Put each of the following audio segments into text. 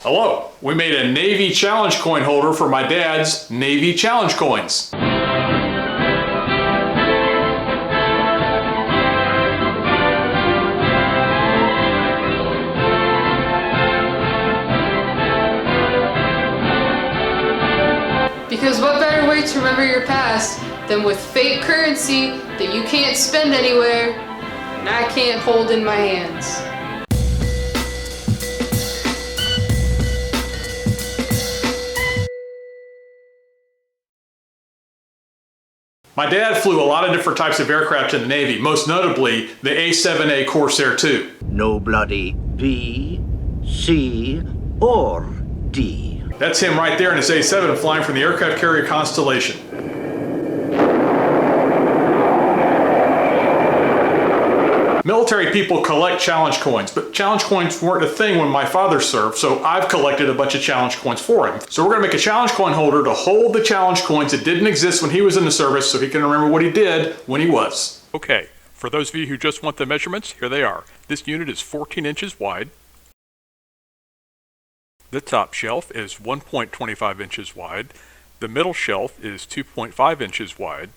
Hello, we made a Navy challenge coin holder for my dad's Navy challenge coins. Because what better way to remember your past than with fake currency that you can't spend anywhere and I can't hold in my hands. My dad flew a lot of different types of aircraft in the Navy, most notably the A-7A Corsair II. No bloody B, C, or D. That's him right there in his A-7 flying from the aircraft carrier Constellation. Military people collect challenge coins, but challenge coins weren't a thing when my father served, so I've collected a bunch of challenge coins for him. So we're gonna make a challenge coin holder to hold the challenge coins that didn't exist when he was in the service so he can remember what he did when he was. Okay, for those of you who just want the measurements, here they are. This unit is 14 inches wide. The top shelf is 1.25 inches wide. The middle shelf is 2.5 inches wide.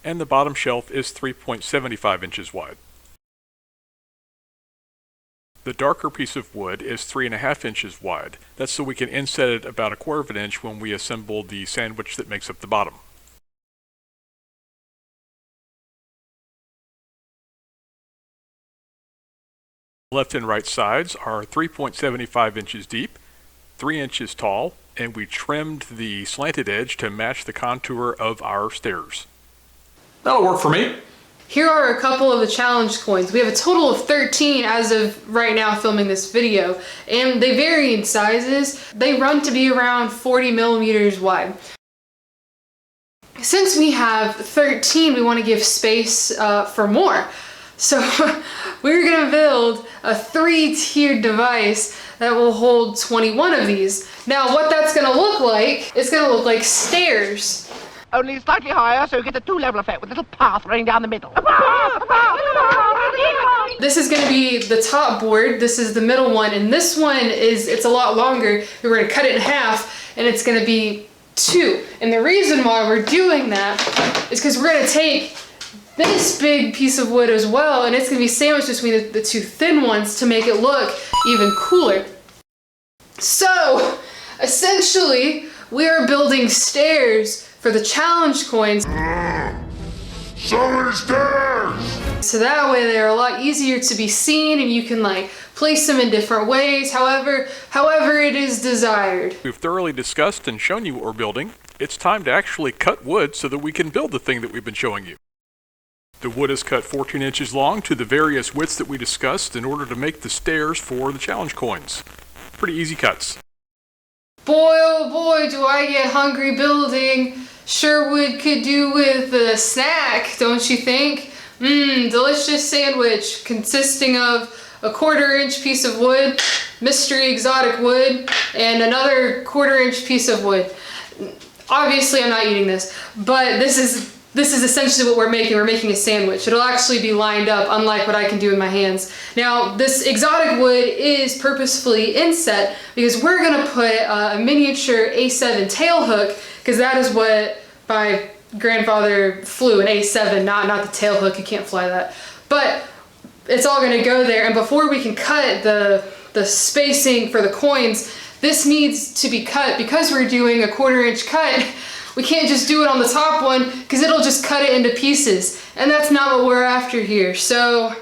And the bottom shelf is 3.75 inches wide. The darker piece of wood is 3.5 inches wide. That's so we can inset it about 1/4 of an inch when we assemble the sandwich that makes up the bottom. Left and right sides are 3.75 inches deep, 3 inches tall, and we trimmed the slanted edge to match the contour of our stairs. That'll work for me. Here are a couple of the challenge coins. We have a total of 13 as of right now filming this video, and they vary in sizes. They run to be around 40 millimeters wide. Since we have 13, we want to give space for more. So we're gonna build a 3-tiered device that will hold 21 of these. Now what that's gonna look like, it's gonna look like stairs. Only slightly higher, so you get a 2-level effect with a little path running down the middle. This is going to be the top board, this is the middle one, and this one it's a lot longer. We're going to cut it in half, and it's going to be 2. And the reason why we're doing that is because we're going to take this big piece of wood as well, and it's going to be sandwiched between the 2 thin ones to make it look even cooler. So, essentially, we are building stairs for the challenge coins. So many stairs! So that way they're a lot easier to be seen and you can like place them in different ways, however it is desired. We've thoroughly discussed and shown you what we're building. It's time to actually cut wood so that we can build the thing that we've been showing you. The wood is cut 14 inches long to the various widths that we discussed in order to make the stairs for the challenge coins. Pretty easy cuts. Boy, oh boy, do I get hungry building. Sherwood could do with a snack, don't you think? Delicious sandwich consisting of a 1/4 inch piece of wood, mystery exotic wood, and another 1/4 inch piece of wood. Obviously I'm not eating this, but this is essentially what we're making. We're making a sandwich. It'll actually be lined up, unlike what I can do in my hands. Now, this exotic wood is purposefully inset because we're gonna put a miniature A7 tail hook, because that is what my grandfather flew, an A7, not the tail hook. You can't fly that. But it's all gonna go there, and before we can cut the spacing for the coins, this needs to be cut. Because we're doing a 1/4 inch cut, we can't just do it on the top one because it'll just cut it into pieces. And that's not what we're after here. So,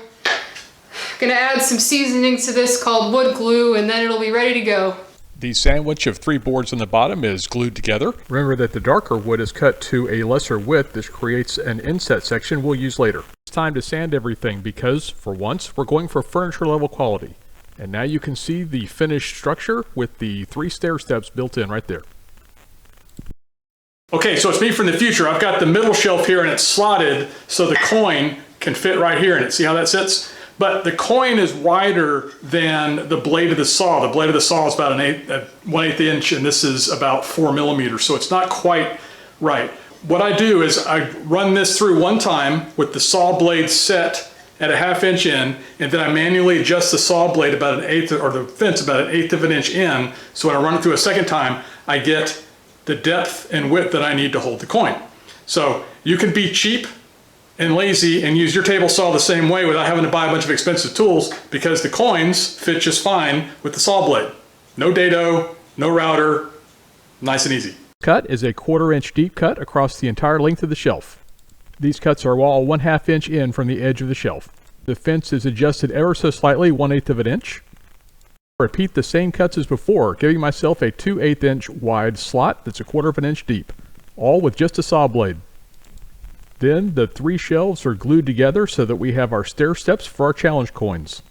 gonna add some seasoning to this called wood glue, and then it'll be ready to go. The sandwich of 3 boards on the bottom is glued together. Remember that the darker wood is cut to a lesser width. This creates an inset section we'll use later. It's time to sand everything because, for once, we're going for furniture level quality. And now you can see the finished structure with the 3 stair steps built in right there. Okay, so it's me from the future. I've got the middle shelf here and it's slotted so the coin can fit right here in it. See how that sits? But the coin is wider than the blade of the saw. The blade of the saw is about 1/8 inch, and this is about 4 millimeters, so it's not quite right. What I do is I run this through one time with the saw blade set at a 1/2 inch in, and then I manually adjust the saw blade about 1/8, or the fence about 1/8 of an inch in, so when I run it through a second time, I get the depth and width that I need to hold the coin. So you can be cheap and lazy and use your table saw the same way without having to buy a bunch of expensive tools, because the coins fit just fine with the saw blade. No dado, no router, nice and easy. Cut is a 1/4 inch deep cut across the entire length of the shelf. These cuts are all 1/2 inch in from the edge of the shelf. The fence is adjusted ever so slightly, 1/8 of an inch. Repeat the same cuts as before, giving myself a 2/8 inch wide slot that's 1/4 of an inch deep, all with just a saw blade. Then the 3 shelves are glued together so that we have our stair steps for our challenge coins.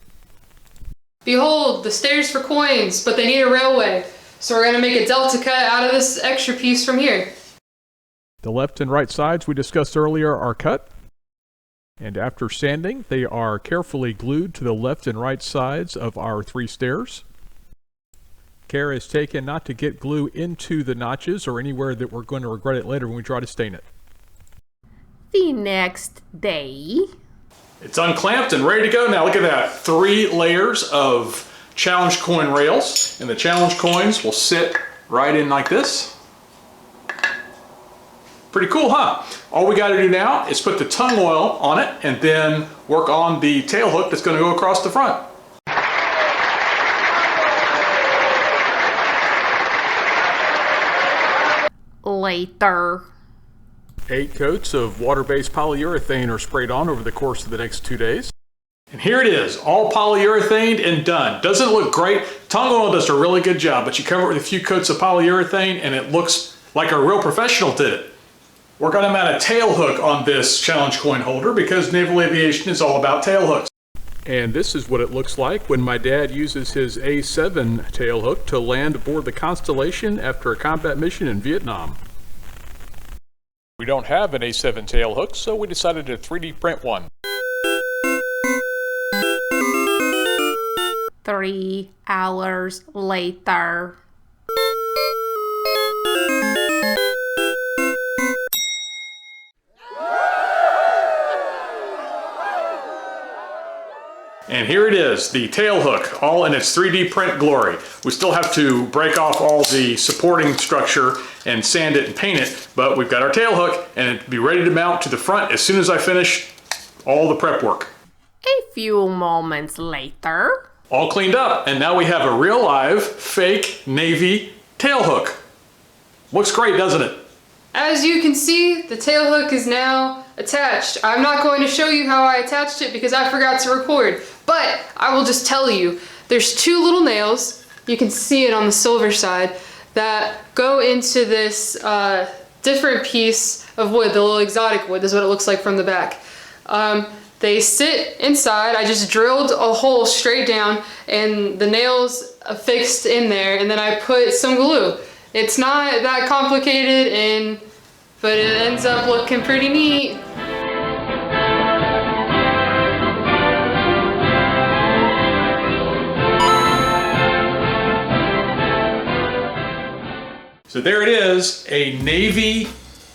Behold, the stairs for coins, but they need a railway. So we're gonna make a delta cut out of this extra piece from here. The left and right sides we discussed earlier are cut, and after sanding, they are carefully glued to the left and right sides of our 3 stairs. Care is taken not to get glue into the notches or anywhere that we're going to regret it later when we try to stain it. The next day. It's unclamped and ready to go. Now look at that, 3 layers of challenge coin rails, and the challenge coins will sit right in like this. Pretty cool, huh? All we got to do now is put the tongue oil on it and then work on the tail hook that's going to go across the front. Later. 8 coats of water-based polyurethane are sprayed on over the course of the next 2 days. And here it is, all polyurethane and done. Doesn't it look great? Tongue oil does a really good job, but you cover it with a few coats of polyurethane and it looks like a real professional did it. We're going to mount a tail hook on this challenge coin holder because naval aviation is all about tail hooks. And this is what it looks like when my dad uses his A7 tail hook to land aboard the Constellation after a combat mission in Vietnam. We don't have an A7 tail hook, so we decided to 3D print one. 3 hours later. And here it is, the tail hook, all in its 3D print glory. We still have to break off all the supporting structure and sand it and paint it, but we've got our tail hook and it'll be ready to mount to the front as soon as I finish all the prep work. A few moments later. All cleaned up, and now we have a real live, fake Navy tail hook. Looks great, doesn't it? As you can see, the tail hook is now attached. I'm not going to show you how I attached it because I forgot to record, but I will just tell you, there's 2 little nails, you can see it on the silver side, that go into this different piece of wood, the little exotic wood. This is what it looks like from the back. They sit inside. I just drilled a hole straight down and the nails affixed in there, and then I put some glue. It's not that complicated, but it ends up looking pretty neat. So there it is, a Navy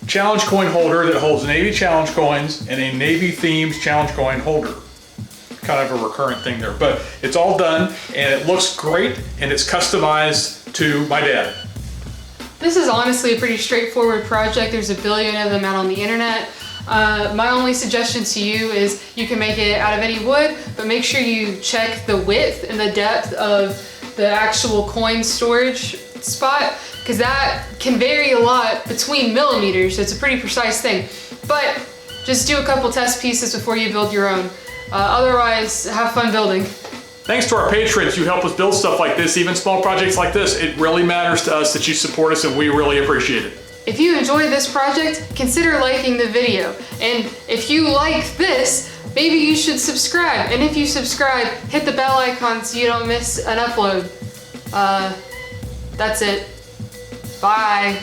challenge coin holder that holds Navy challenge coins and a Navy themed challenge coin holder. Kind of a recurrent thing there, but it's all done and it looks great and it's customized to my dad. This is honestly a pretty straightforward project. There's a billion of them out on the internet. My only suggestion to you is you can make it out of any wood, but make sure you check the width and the depth of the actual coin storage spot, because that can vary a lot between millimeters. So it's a pretty precise thing. But just do a couple test pieces before you build your own. Otherwise, have fun building. Thanks to our patrons, you help us build stuff like this, even small projects like this. It really matters to us that you support us and we really appreciate it. If you enjoyed this project, consider liking the video. And if you like this, maybe you should subscribe. And if you subscribe, hit the bell icon so you don't miss an upload. That's it. Bye.